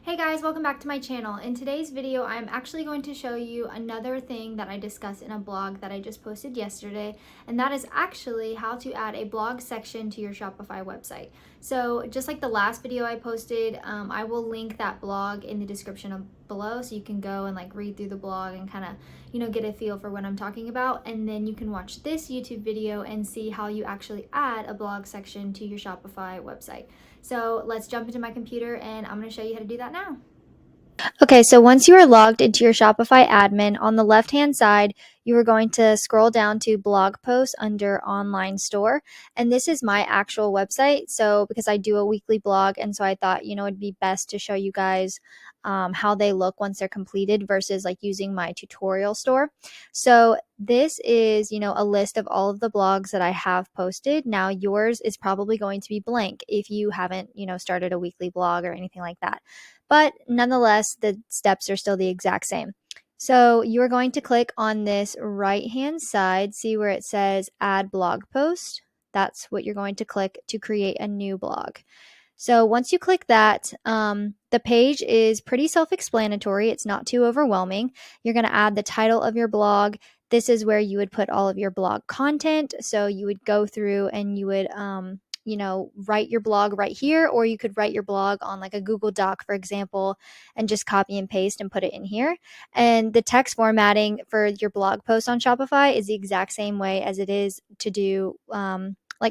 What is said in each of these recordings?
Hey guys, welcome back to my channel. In today's video, I'm actually going to show you another thing that I discussed in a blog that I just posted yesterday, and that is actually how to add a blog section to your Shopify website. So just like the last video I posted, I will link that blog in the description below so you can go and read through the blog and kind of, get a feel for what I'm talking about. And then you can watch this YouTube video and see how you actually add a blog section to your Shopify website. So let's jump into my computer and I'm going to show you how to do that now. Okay, so once you are logged into your Shopify admin, on the left-hand side, you are going to scroll down to blog posts under online store. And this is my actual website. So because I do a weekly blog, and so I thought, it'd be best to show you guys how they look once they're completed versus using my tutorial store. So this is, a list of all of the blogs that I have posted. Now yours is probably going to be blank if you haven't, started a weekly blog or anything like that. But nonetheless, the steps are still the exact same. So you're going to click on this right-hand side, see where it says add blog post. That's what you're going to click to create a new blog. So once you click that, the page is pretty self-explanatory. It's not too overwhelming. You're going to add the title of your blog. This is where you would put all of your blog content. So you would go through and you would write your blog right here, or you could write your blog on a Google Doc, for example, and just copy and paste and put it in here. And the text formatting for your blog post on Shopify is the exact same way as it is to do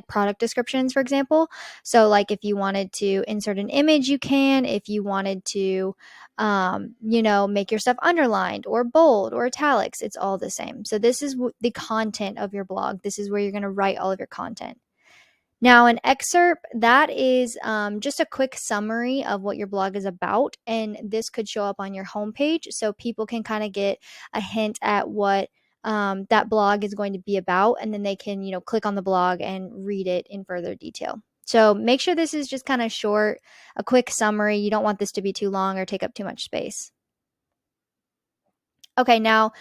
product descriptions, for example. So if you wanted to insert an image, you can. If you wanted to, make your stuff underlined or bold or italics, it's all the same. So this is the content of your blog. This is where you're going to write all of your content. Now, an excerpt, that is just a quick summary of what your blog is about, and this could show up on your homepage so people can kind of get a hint at what that blog is going to be about, and then they can, click on the blog and read it in further detail. So make sure this is just kind of short, a quick summary. You don't want this to be too long or take up too much space. Okay, now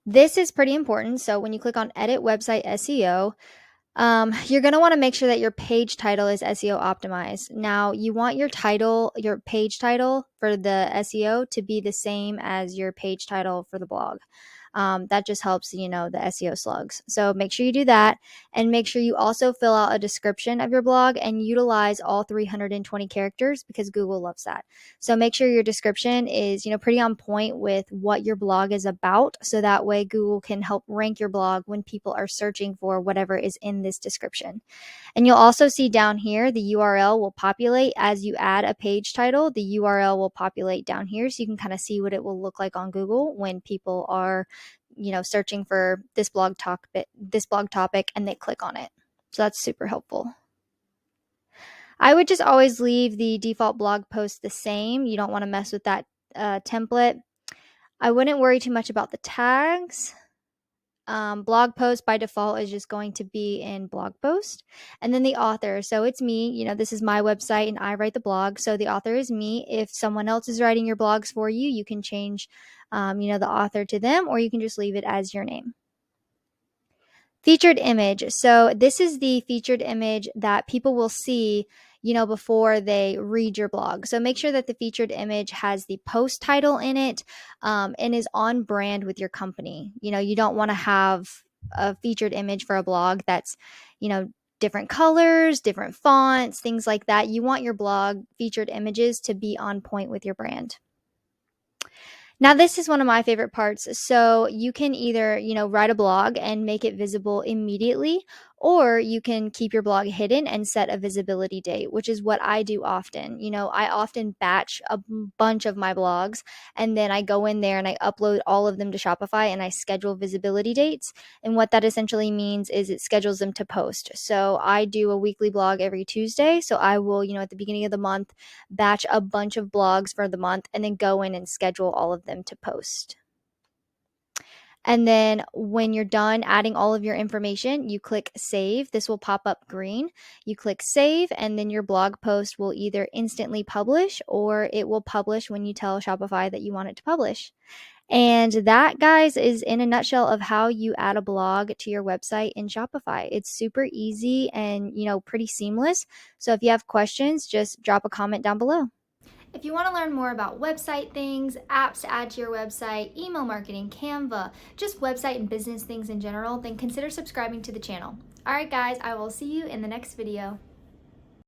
this is pretty important. So when you click on Edit Website SEO, you're going to want to make sure that your page title is SEO optimized. Now, you want your page title for the SEO to be the same as your page title for the blog. That just helps, the SEO slugs. So make sure you do that, and make sure you also fill out a description of your blog and utilize all 320 characters because Google loves that. So make sure your description is, pretty on point with what your blog is about. So that way Google can help rank your blog when people are searching for whatever is in this description. And you'll also see down here, the URL will populate as you add a page title. The URL will populate down here so you can kind of see what it will look like on Google when people are, searching for this blog topic and they click on it. So that's super helpful. I would just always leave the default blog post the same. You don't want to mess with that template. I wouldn't worry too much about the tags. Blog post by default is just going to be in blog post, and then the author, so it's me. This is my website and I write the blog, so the author is me. If someone else is writing your blogs for you, you can change the author to them, or you can just leave it as your name. Featured image. So this is the featured image that people will see, before they read your blog. So make sure that the featured image has the post title in it and is on brand with your company. You don't want to have a featured image for a blog that's, different colors, different fonts, things like that. You want your blog featured images to be on point with your brand. Now, this is one of my favorite parts. So you can either, write a blog and make it visible immediately, or you can keep your blog hidden and set a visibility date, which is what I do often. I often batch a bunch of my blogs, and then I go in there and I upload all of them to Shopify and I schedule visibility dates. And what that essentially means is it schedules them to post. So I do a weekly blog every Tuesday. So I will, at the beginning of the month, batch a bunch of blogs for the month and then go in and schedule all of them to post. And then when you're done adding all of your information, you click save. This will pop up green. You click save, and then your blog post will either instantly publish or it will publish when you tell Shopify that you want it to publish. And that, guys, is in a nutshell of how you add a blog to your website in Shopify. It's super easy and, pretty seamless. So if you have questions, just drop a comment down below. If you want to learn more about website things, apps to add to your website, email marketing, Canva, just website and business things in general, then consider subscribing to the channel. All right, guys, I will see you in the next video.